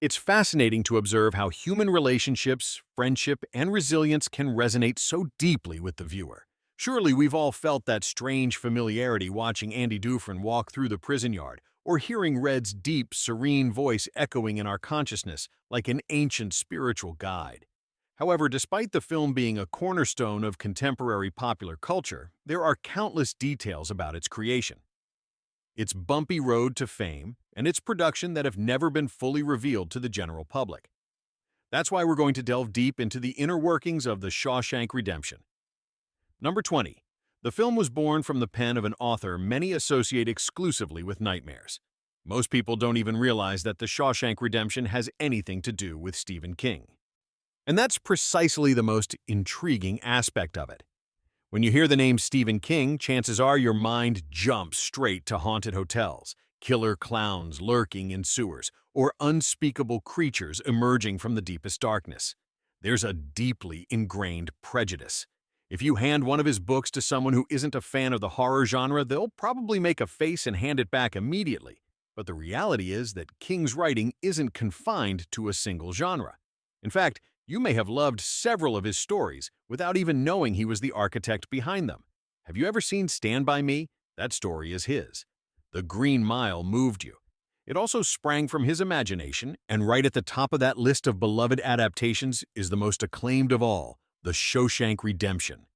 It's fascinating to observe how human relationships, friendship, and resilience can resonate so deeply with the viewer. Surely we've all felt that strange familiarity watching Andy Dufresne walk through the prison yard, or hearing Red's deep, serene voice echoing in our consciousness like an ancient spiritual guide. However, despite the film being a cornerstone of contemporary popular culture, there are countless details about its creation, its bumpy road to fame, and its production that have never been fully revealed to the general public. That's why we're going to delve deep into the inner workings of the Shawshank Redemption. Number 20. The film was born from the pen of an author many associate exclusively with nightmares. Most people don't even realize that the Shawshank Redemption has anything to do with Stephen King. And that's precisely the most intriguing aspect of it. When you hear the name Stephen King, chances are your mind jumps straight to haunted hotels, killer clowns lurking in sewers, or unspeakable creatures emerging from the deepest darkness. There's a deeply ingrained prejudice. If you hand one of his books to someone who isn't a fan of the horror genre, they'll probably make a face and hand it back immediately. But the reality is that King's writing isn't confined to a single genre. In fact, you may have loved several of his stories without even knowing he was the architect behind them. Have you ever seen Stand By Me? That story is his. The Green Mile moved you. It also sprang from his imagination, and right at the top of that list of beloved adaptations is the most acclaimed of all, The Shawshank Redemption.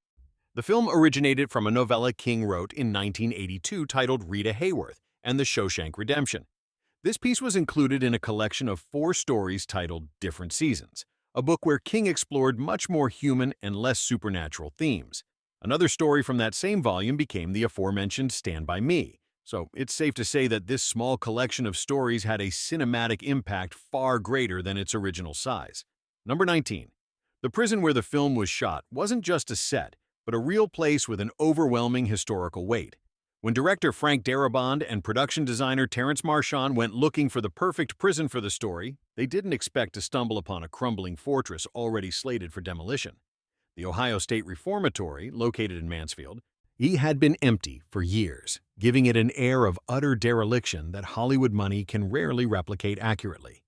The film originated from a novella King wrote in 1982 titled Rita Hayworth and The Shawshank Redemption. This piece was included in a collection of 4 stories titled Different Seasons, a book where King explored much more human and less supernatural themes. Another story from that same volume became the aforementioned Stand By Me, so it's safe to say that this small collection of stories had a cinematic impact far greater than its original size. Number 19. The prison where the film was shot wasn't just a set, but a real place with an overwhelming historical weight. When director Frank Darabont and production designer Terrence Marchand went looking for the perfect prison for the story, they didn't expect to stumble upon a crumbling fortress already slated for demolition. The Ohio State Reformatory, located in Mansfield, had been empty for years, giving it an air of utter dereliction that Hollywood money can rarely replicate accurately.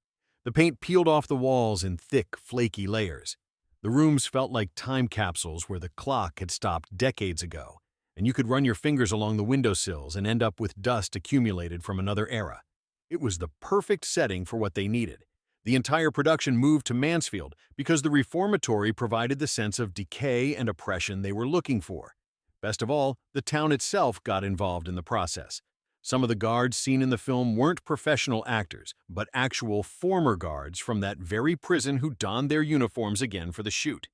The paint peeled off the walls in thick, flaky layers. The rooms felt like time capsules where the clock had stopped decades ago, and you could run your fingers along the windowsills and end up with dust accumulated from another era. It was the perfect setting for what they needed. The entire production moved to Mansfield because the reformatory provided the sense of decay and oppression they were looking for. Best of all, the town itself got involved in the process. Some of the guards seen in the film weren't professional actors, but actual former guards from that very prison who donned their uniforms again for the shoot.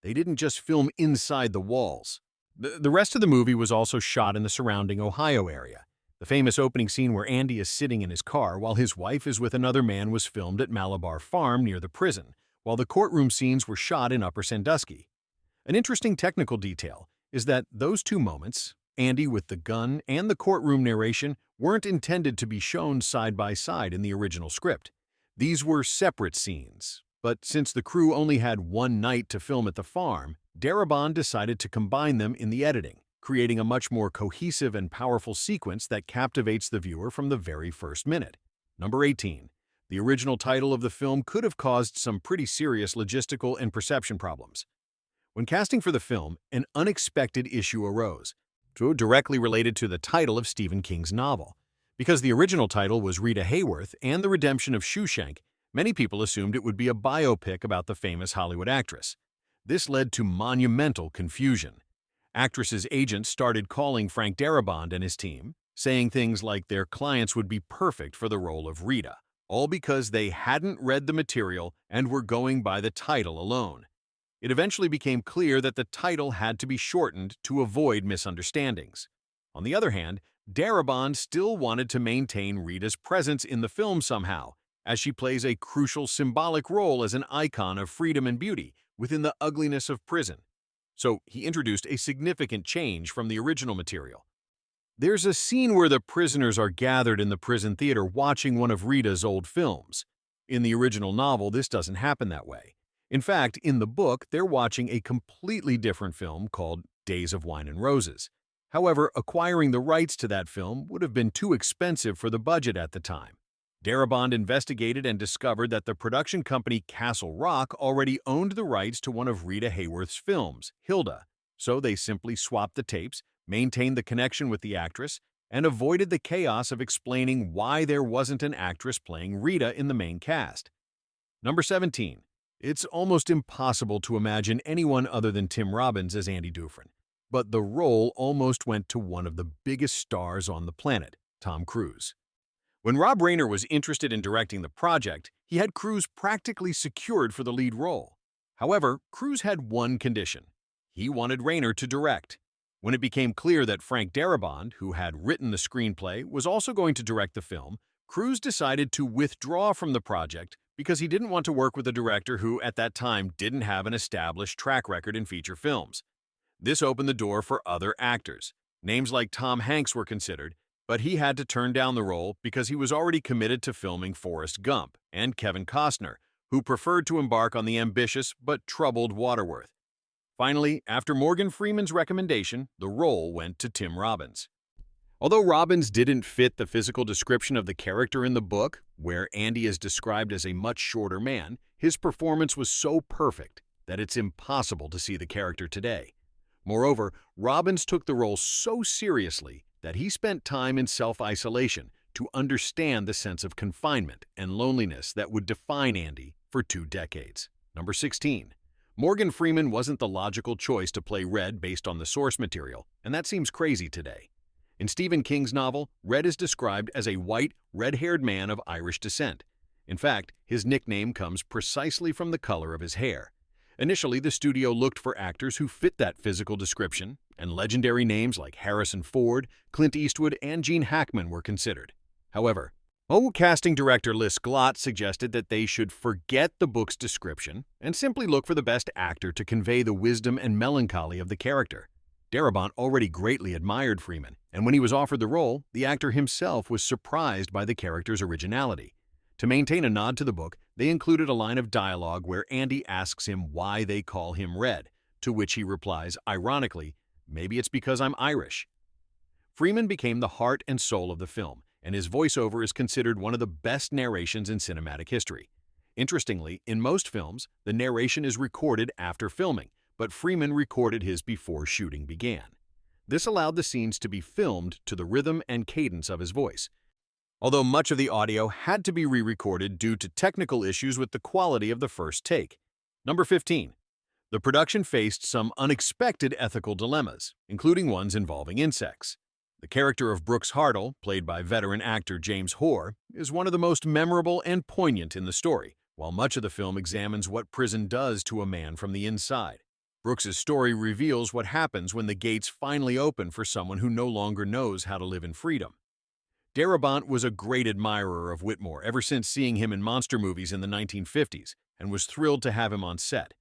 They didn't just film inside the walls. The rest of the movie was also shot in the surrounding Ohio area. The famous opening scene where Andy is sitting in his car while his wife is with another man was filmed at Malabar Farm near the prison, while the courtroom scenes were shot in Upper Sandusky. An interesting technical detail is that those 2 moments, Andy with the gun and the courtroom narration, weren't intended to be shown side by side in the original script. These were separate scenes, but since the crew only had 1 night to film at the farm, Darabont decided to combine them in the editing, creating a much more cohesive and powerful sequence that captivates the viewer from the very first minute. Number 18. The original title of the film could have caused some pretty serious logistical and perception problems. When casting for the film, an unexpected issue arose, directly related to the title of Stephen King's novel. Because the original title was Rita Hayworth and the Redemption of Shawshank, many people assumed it would be a biopic about the famous Hollywood actress. This led to monumental confusion. Actress's agents started calling Frank Darabont and his team, saying things like their clients would be perfect for the role of Rita, all because they hadn't read the material and were going by the title alone. It eventually became clear that the title had to be shortened to avoid misunderstandings. On the other hand, Darabont still wanted to maintain Rita's presence in the film somehow, as she plays a crucial symbolic role as an icon of freedom and beauty within the ugliness of prison. So he introduced a significant change from the original material. There's a scene where the prisoners are gathered in the prison theater watching one of Rita's old films. In the original novel, this doesn't happen that way. In fact, in the book, they're watching a completely different film called Days of Wine and Roses. However, acquiring the rights to that film would have been too expensive for the budget at the time. Darabont investigated and discovered that the production company Castle Rock already owned the rights to one of Rita Hayworth's films, Hilda, so they simply swapped the tapes, maintained the connection with the actress, and avoided the chaos of explaining why there wasn't an actress playing Rita in the main cast. Number 17. It's almost impossible to imagine anyone other than Tim Robbins as Andy Dufresne, but the role almost went to one of the biggest stars on the planet, Tom Cruise. When Rob Reiner was interested in directing the project, he had Cruise practically secured for the lead role. However, Cruise had one condition. He wanted Reiner to direct. When it became clear that Frank Darabont, who had written the screenplay, was also going to direct the film, Cruise decided to withdraw from the project because he didn't want to work with a director who, at that time, didn't have an established track record in feature films. This opened the door for other actors. Names like Tom Hanks were considered, but he had to turn down the role because he was already committed to filming Forrest Gump, and Kevin Costner, who preferred to embark on the ambitious but troubled Waterworth. Finally, after Morgan Freeman's recommendation, the role went to Tim Robbins. Although Robbins didn't fit the physical description of the character in the book, where Andy is described as a much shorter man, his performance was so perfect that it's impossible to see the character today. Moreover, Robbins took the role so seriously that he spent time in self-isolation to understand the sense of confinement and loneliness that would define Andy for 2 decades. Number 16. Morgan Freeman wasn't the logical choice to play Red based on the source material, and that seems crazy today. In Stephen King's novel, Red is described as a white, red-haired man of Irish descent. In fact, his nickname comes precisely from the color of his hair. Initially, the studio looked for actors who fit that physical description, and legendary names like Harrison Ford, Clint Eastwood, and Gene Hackman were considered. However, casting director Liz Glott suggested that they should forget the book's description and simply look for the best actor to convey the wisdom and melancholy of the character. Darabont already greatly admired Freeman, and when he was offered the role, the actor himself was surprised by the character's originality. To maintain a nod to the book, they included a line of dialogue where Andy asks him why they call him Red, to which he replies, ironically, "Maybe it's because I'm Irish." Freeman became the heart and soul of the film, and his voiceover is considered one of the best narrations in cinematic history. Interestingly, in most films, the narration is recorded after filming, but Freeman recorded his before shooting began. This allowed the scenes to be filmed to the rhythm and cadence of his voice, although much of the audio had to be re-recorded due to technical issues with the quality of the first take. Number 15. The production faced some unexpected ethical dilemmas, including ones involving insects. The character of Brooks Hartle, played by veteran actor James Hoare, is one of the most memorable and poignant in the story, while much of the film examines what prison does to a man from the inside. Brooks's story reveals what happens when the gates finally open for someone who no longer knows how to live in freedom. Darabont was a great admirer of Whitmore ever since seeing him in monster movies in the 1950s and was thrilled to have him on set.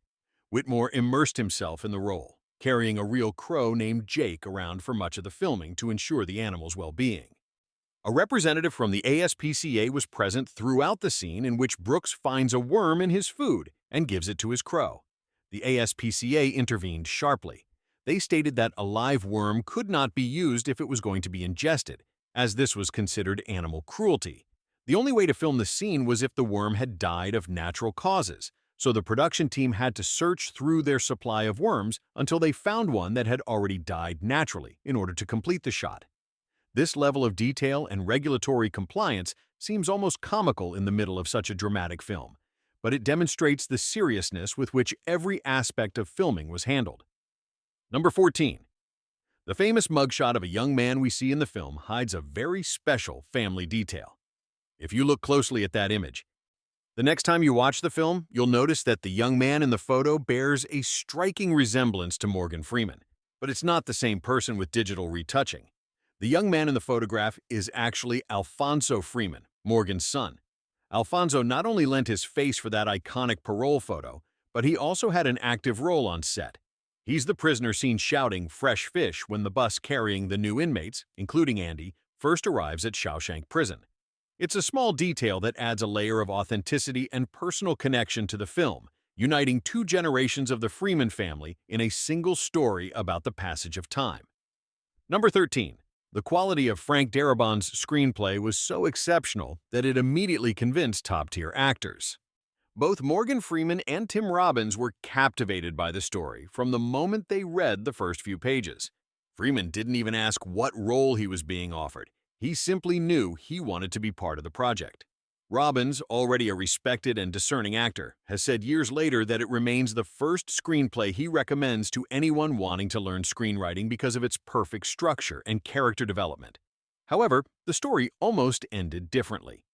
Whitmore immersed himself in the role, carrying a real crow named Jake around for much of the filming to ensure the animal's well-being. A representative from the ASPCA was present throughout the scene in which Brooks finds a worm in his food and gives it to his crow. The ASPCA intervened sharply. They stated that a live worm could not be used if it was going to be ingested, as this was considered animal cruelty. The only way to film the scene was if the worm had died of natural causes, so the production team had to search through their supply of worms until they found one that had already died naturally in order to complete the shot. This level of detail and regulatory compliance seems almost comical in the middle of such a dramatic film, but it demonstrates the seriousness with which every aspect of filming was handled. Number 14. The famous mugshot of a young man we see in the film hides a very special family detail. If you look closely at that image, the next time you watch the film, you'll notice that the young man in the photo bears a striking resemblance to Morgan Freeman, but it's not the same person with digital retouching. The young man in the photograph is actually Alfonso Freeman, Morgan's son. Alfonso not only lent his face for that iconic parole photo, but he also had an active role on set. He's the prisoner seen shouting "fresh fish" when the bus carrying the new inmates, including Andy, first arrives at Shawshank Prison. It's a small detail that adds a layer of authenticity and personal connection to the film, uniting 2 generations of the Freeman family in a single story about the passage of time. Number 13. The quality of Frank Darabont's screenplay was so exceptional that it immediately convinced top-tier actors. Both Morgan Freeman and Tim Robbins were captivated by the story from the moment they read the first few pages. Freeman didn't even ask what role he was being offered. He simply knew he wanted to be part of the project. Robbins, already a respected and discerning actor, has said years later that it remains the first screenplay he recommends to anyone wanting to learn screenwriting because of its perfect structure and character development. However, the story almost ended differently.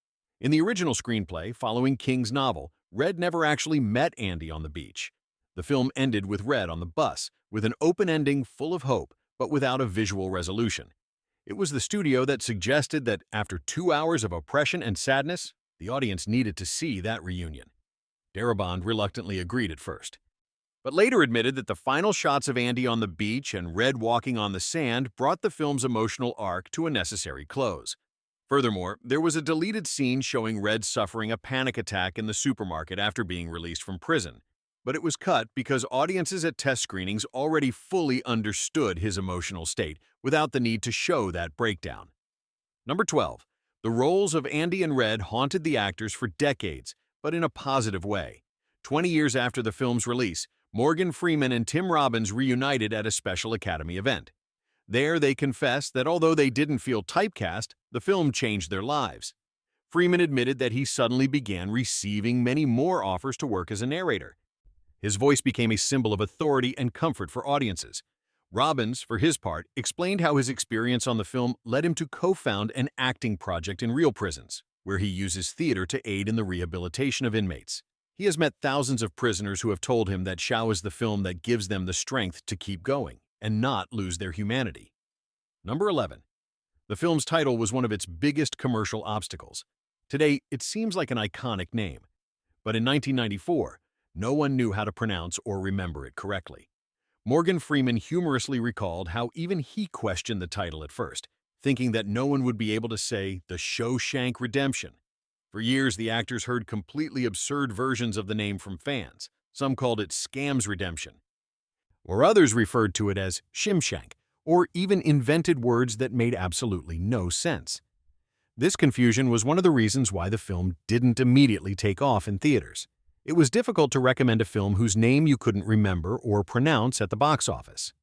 In the original screenplay, following King's novel, Red never actually met Andy on the beach. The film ended with Red on the bus, with an open ending full of hope, but without a visual resolution. It was the studio that suggested that after 2 hours of oppression and sadness, the audience needed to see that reunion. Darabont reluctantly agreed at first, but later admitted that the final shots of Andy on the beach and Red walking on the sand brought the film's emotional arc to a necessary close. Furthermore, there was a deleted scene showing Red suffering a panic attack in the supermarket after being released from prison, but it was cut because audiences at test screenings already fully understood his emotional state without the need to show that breakdown. Number 12. The roles of Andy and Red haunted the actors for decades, but in a positive way. 20 years after the film's release, Morgan Freeman and Tim Robbins reunited at a special Academy event. There, they confessed that although they didn't feel typecast, the film changed their lives. Freeman admitted that he suddenly began receiving many more offers to work as a narrator. His voice became a symbol of authority and comfort for audiences. Robbins, for his part, explained how his experience on the film led him to co-found an acting project in real prisons, where he uses theater to aid in the rehabilitation of inmates. He has met thousands of prisoners who have told him that Shaw is the film that gives them the strength to keep going and not lose their humanity. Number 11. The film's title was one of its biggest commercial obstacles. Today, it seems like an iconic name, but in 1994, no one knew how to pronounce or remember it correctly. Morgan Freeman humorously recalled how even he questioned the title at first, thinking that no one would be able to say The Shawshank Redemption. For years, the actors heard completely absurd versions of the name from fans. Some called it Scam's Redemption, or others referred to it as Shimshank, or even invented words that made absolutely no sense. This confusion was one of the reasons why the film didn't immediately take off in theaters. It was difficult to recommend a film whose name you couldn't remember or pronounce at the box office.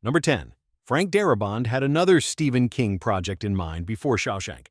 Number 10. Frank Darabont had another Stephen King project in mind before Shawshank,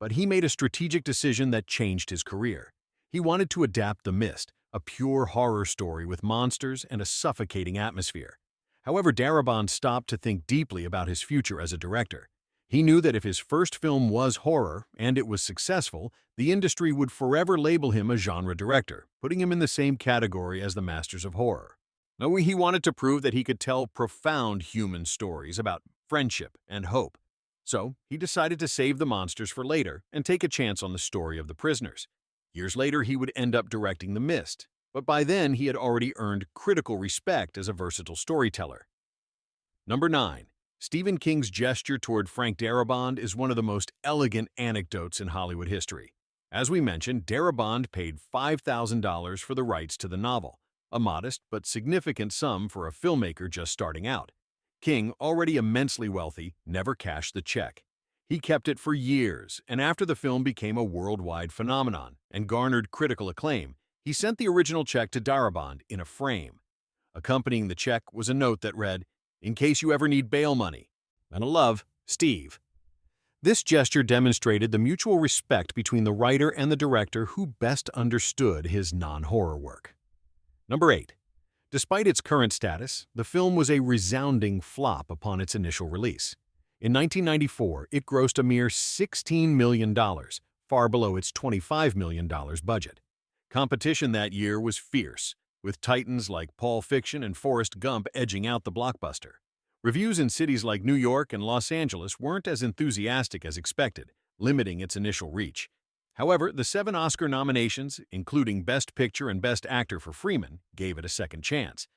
but he made a strategic decision that changed his career. He wanted to adapt The Mist, a pure horror story with monsters and a suffocating atmosphere. However, Darabont stopped to think deeply about his future as a director. He knew that if his first film was horror, and it was successful, the industry would forever label him a genre director, putting him in the same category as the masters of horror. Now, he wanted to prove that he could tell profound human stories about friendship and hope. So, he decided to save the monsters for later and take a chance on the story of the prisoners. Years later, he would end up directing The Mist, but by then he had already earned critical respect as a versatile storyteller. Number 9. Stephen King's gesture toward Frank Darabont is one of the most elegant anecdotes in Hollywood history. As we mentioned, Darabont paid $5,000 for the rights to the novel, a modest but significant sum for a filmmaker just starting out. King, already immensely wealthy, never cashed the check. He kept it for years, and after the film became a worldwide phenomenon and garnered critical acclaim, he sent the original check to Darabont in a frame. Accompanying the check was a note that read, "In case you ever need bail money. And a love, Steve." This gesture demonstrated the mutual respect between the writer and the director who best understood his non-horror work. Number 8. Despite its current status, the film was a resounding flop upon its initial release. In 1994, it grossed a mere $16 million, far below its $25 million budget. Competition that year was fierce, with titans like Pulp Fiction and Forrest Gump edging out the blockbuster. Reviews in cities like New York and Los Angeles weren't as enthusiastic as expected, limiting its initial reach. However, the 7 Oscar nominations, including Best Picture and Best Actor for Freeman, gave it a second chance.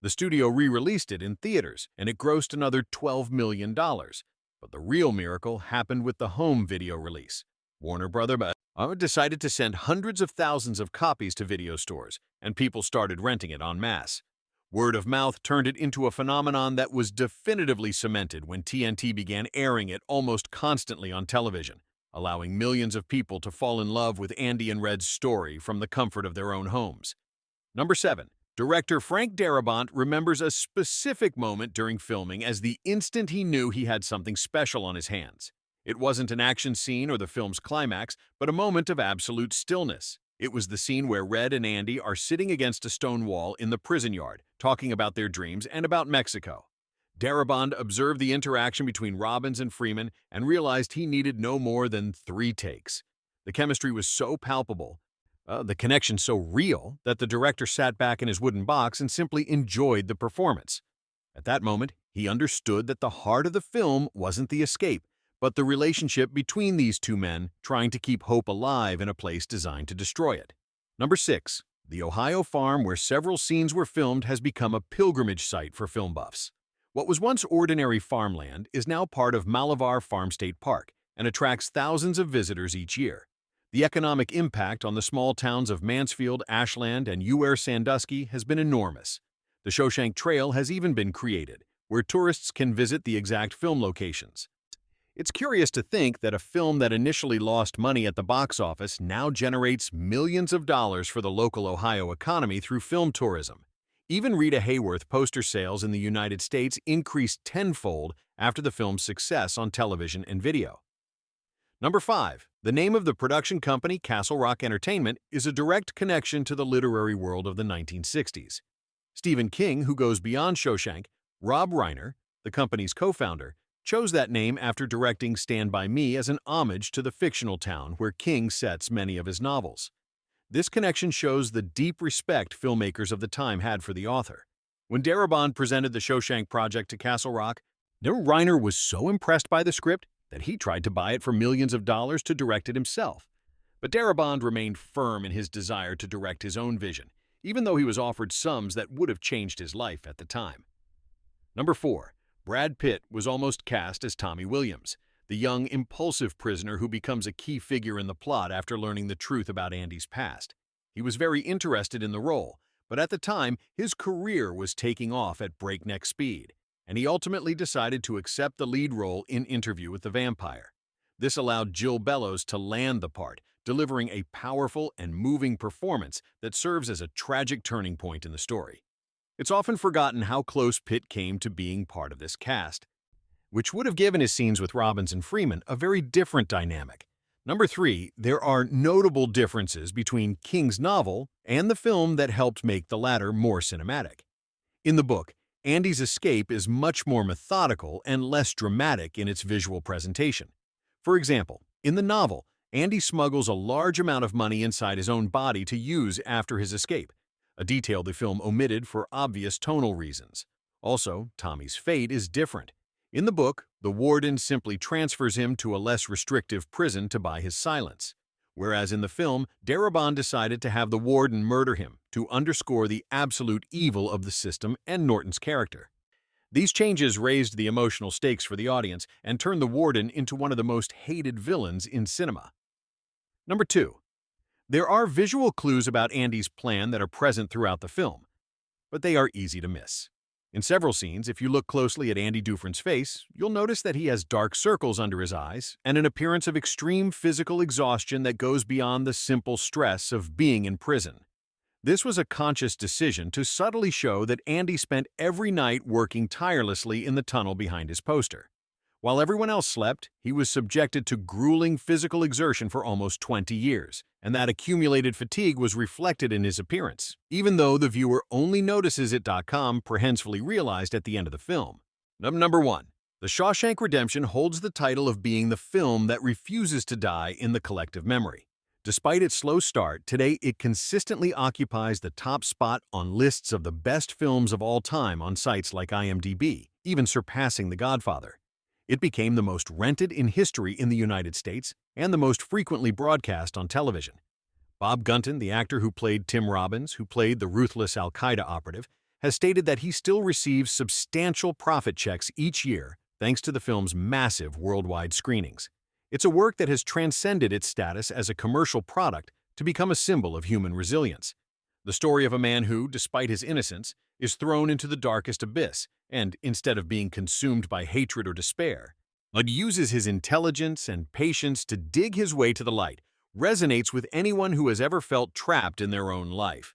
The studio re-released it in theaters, and it grossed another $12 million. But the real miracle happened with the home video release. Warner Brothers decided to send hundreds of thousands of copies to video stores, and people started renting it en masse. Word of mouth turned it into a phenomenon that was definitively cemented when TNT began airing it almost constantly on television, allowing millions of people to fall in love with Andy and Red's story from the comfort of their own homes. Number 7. Director Frank Darabont remembers a specific moment during filming as the instant he knew he had something special on his hands. It wasn't an action scene or the film's climax, but a moment of absolute stillness. It was the scene where Red and Andy are sitting against a stone wall in the prison yard, talking about their dreams and about Mexico. Darabont observed the interaction between Robbins and Freeman and realized he needed no more than 3 takes. The chemistry was so palpable, the connection so real, that the director sat back in his wooden box and simply enjoyed the performance. At that moment, he understood that the heart of the film wasn't the escape, but the relationship between these two men trying to keep hope alive in a place designed to destroy it. Number 6. The Ohio farm where several scenes were filmed has become a pilgrimage site for film buffs. What was once ordinary farmland is now part of Malavar Farm State Park and attracts thousands of visitors each year. The economic impact on the small towns of Mansfield, Ashland, and Uware Sandusky has been enormous. The Shawshank Trail has even been created, where tourists can visit the exact film locations. It's curious to think that a film that initially lost money at the box office now generates millions of dollars for the local Ohio economy through film tourism. Even Rita Hayworth poster sales in the United States increased tenfold after the film's success on television and video. Number 5. The name of the production company, Castle Rock Entertainment, is a direct connection to the literary world of the 1960s. Stephen King, who goes beyond Shawshank, Rob Reiner, the company's co-founder, chose that name after directing Stand By Me as an homage to the fictional town where King sets many of his novels. This connection shows the deep respect filmmakers of the time had for the author. When Darabont presented the Shawshank Project to Castle Rock, Reiner was so impressed by the script that he tried to buy it for millions of dollars to direct it himself. But Darabont remained firm in his desire to direct his own vision, even though he was offered sums that would have changed his life at the time. Number 4. Brad Pitt was almost cast as Tommy Williams, the young, impulsive prisoner who becomes a key figure in the plot after learning the truth about Andy's past. He was very interested in the role, but at the time, his career was taking off at breakneck speed, and he ultimately decided to accept the lead role in Interview with the Vampire. This allowed Jill Bellows to land the part, delivering a powerful and moving performance that serves as a tragic turning point in the story. It's often forgotten how close Pitt came to being part of this cast, which would have given his scenes with Robbins and Freeman a very different dynamic. Number 3, there are notable differences between King's novel and the film that helped make the latter more cinematic. In the book, Andy's escape is much more methodical and less dramatic in its visual presentation. For example, in the novel, Andy smuggles a large amount of money inside his own body to use after his escape, a detail the film omitted for obvious tonal reasons. Also, Tommy's fate is different. In the book, the warden simply transfers him to a less restrictive prison to buy his silence, whereas in the film, Darabont decided to have the warden murder him to underscore the absolute evil of the system and Norton's character. These changes raised the emotional stakes for the audience and turned the warden into one of the most hated villains in cinema. Number 2. There are visual clues about Andy's plan that are present throughout the film, but they are easy to miss. In several scenes, if you look closely at Andy Dufresne's face, you'll notice that he has dark circles under his eyes and an appearance of extreme physical exhaustion that goes beyond the simple stress of being in prison. This was a conscious decision to subtly show that Andy spent every night working tirelessly in the tunnel behind his poster. While everyone else slept, he was subjected to grueling physical exertion for almost 20 years, and that accumulated fatigue was reflected in his appearance, even though the viewer only notices it. Comprehensively realized at the end of the film. Number 1. The Shawshank Redemption holds the title of being the film that refuses to die in the collective memory. Despite its slow start, today it consistently occupies the top spot on lists of the best films of all time on sites like IMDb, even surpassing The Godfather. It became the most rented in history in the United States and the most frequently broadcast on television. Bob Gunton, the actor who played Tim Robbins, who played the ruthless al-Qaeda operative, has stated that he still receives substantial profit checks each year thanks to the film's massive worldwide screenings. It's a work that has transcended its status as a commercial product to become a symbol of human resilience. the story of a man who, despite his innocence, is thrown into the darkest abyss, and instead of being consumed by hatred or despair, but uses his intelligence and patience to dig his way to the light, resonates with anyone who has ever felt trapped in their own life.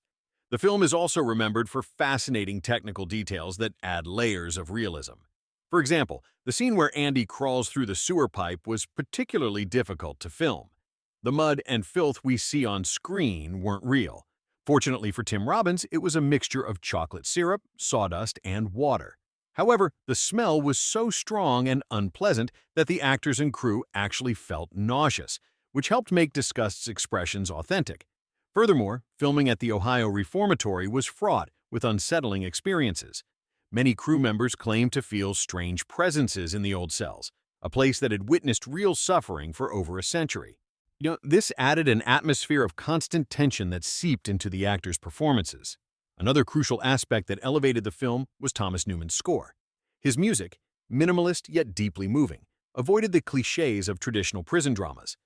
The film is also remembered for fascinating technical details that add layers of realism. For example, the scene where Andy crawls through the sewer pipe was particularly difficult to film. The mud and filth we see on screen weren't real. Fortunately for Tim Robbins, it was a mixture of chocolate syrup, sawdust, and water. However, the smell was so strong and unpleasant that the actors and crew actually felt nauseous, which helped make Disgust's expressions authentic. Furthermore, filming at the Ohio Reformatory was fraught with unsettling experiences. Many crew members claimed to feel strange presences in the old cells, a place that had witnessed real suffering for over a century. This added an atmosphere of constant tension that seeped into the actors' performances. Another crucial aspect that elevated the film was Thomas Newman's score. His music, minimalist yet deeply moving, avoided the cliches of traditional prison dramas.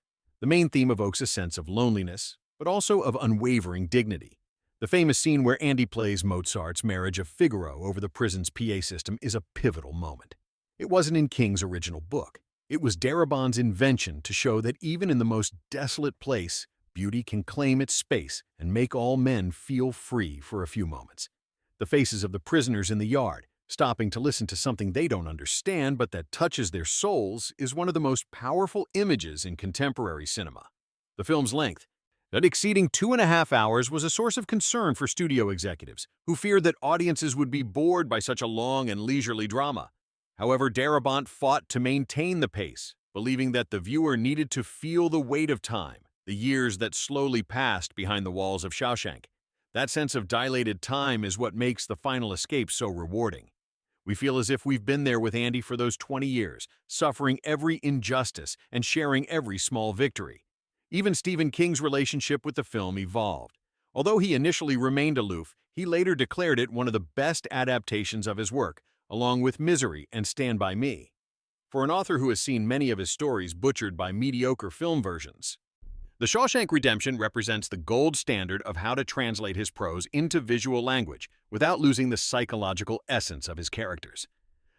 The main theme evokes a sense of loneliness, but also of unwavering dignity. The famous scene where Andy plays Mozart's Marriage of Figaro over the prison's PA system is a pivotal moment. It wasn't in King's original book. It was Darabon's invention to show that even in the most desolate place, beauty can claim its space and make all men feel free for a few moments. The faces of the prisoners in the yard, stopping to listen to something they don't understand but that touches their souls, is one of the most powerful images in contemporary cinema. The film's length, that exceeding 2.5 hours, was a source of concern for studio executives, who feared that audiences would be bored by such a long and leisurely drama. However, Darabont fought to maintain the pace, believing that the viewer needed to feel the weight of time, the years that slowly passed behind the walls of Shawshank. That sense of dilated time is what makes the final escape so rewarding. We feel as if we've been there with Andy for those 20 years, suffering every injustice and sharing every small victory. Even Stephen King's relationship with the film evolved. Although he initially remained aloof, he later declared it one of the best adaptations of his work, along with Misery and Stand By Me. For an author who has seen many of his stories butchered by mediocre film versions, The Shawshank Redemption represents the gold standard of how to translate his prose into visual language without losing the psychological essence of his characters.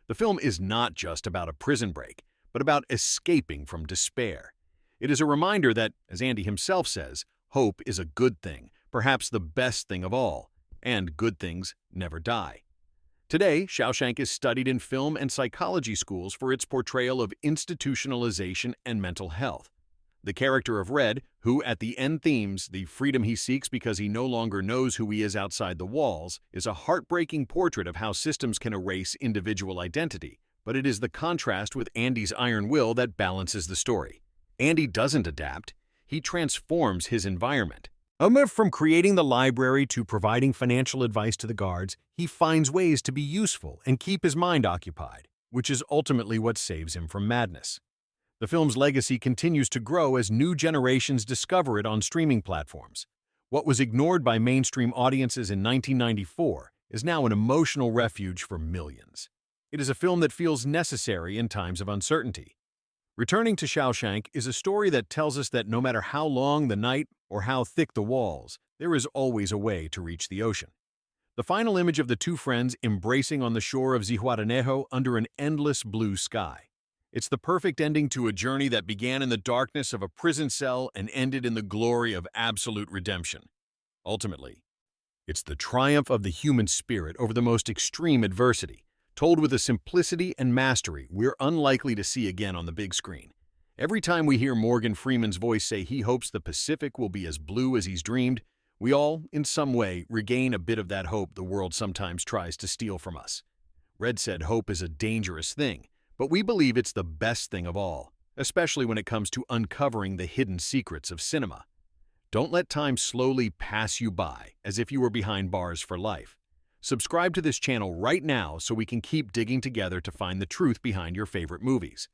The film is not just about a prison break, but about escaping from despair. It is a reminder that, as Andy himself says, hope is a good thing, perhaps the best thing of all, and good things never die. Today, Shawshank is studied in film and psychology schools for its portrayal of institutionalization and mental health. The character of Red, who at the end themes the freedom he seeks because he no longer knows who he is outside the walls, is a heartbreaking portrait of how systems can erase individual identity, but it is the contrast with Andy's iron will that balances the story. Andy doesn't adapt, he transforms his environment. From creating the library to providing financial advice to the guards, he finds ways to be useful and keep his mind occupied, which is ultimately what saves him from madness. The film's legacy continues to grow as new generations discover it on streaming platforms. What was ignored by mainstream audiences in 1994 is now an emotional refuge for millions. It is a film that feels necessary in times of uncertainty. Returning to Shawshank is a story that tells us that no matter how long the night or how thick the walls, there is always a way to reach the ocean. The final image of the two friends embracing on the shore of Zihuatanejo under an endless blue sky. It's the perfect ending to a journey that began in the darkness of a prison cell and ended in the glory of absolute redemption. Ultimately, it's the triumph of the human spirit over the most extreme adversity, told with a simplicity and mastery we're unlikely to see again on the big screen. Every time we hear Morgan Freeman's voice say he hopes the Pacific will be as blue as he's dreamed, we all, in some way, regain a bit of that hope the world sometimes tries to steal from us. Red said hope is a dangerous thing, but we believe it's the best thing of all, especially when it comes to uncovering the hidden secrets of cinema. Don't let time slowly pass you by as if you were behind bars for life. Subscribe to this channel right now so we can keep digging together to find the truth behind your favorite movies.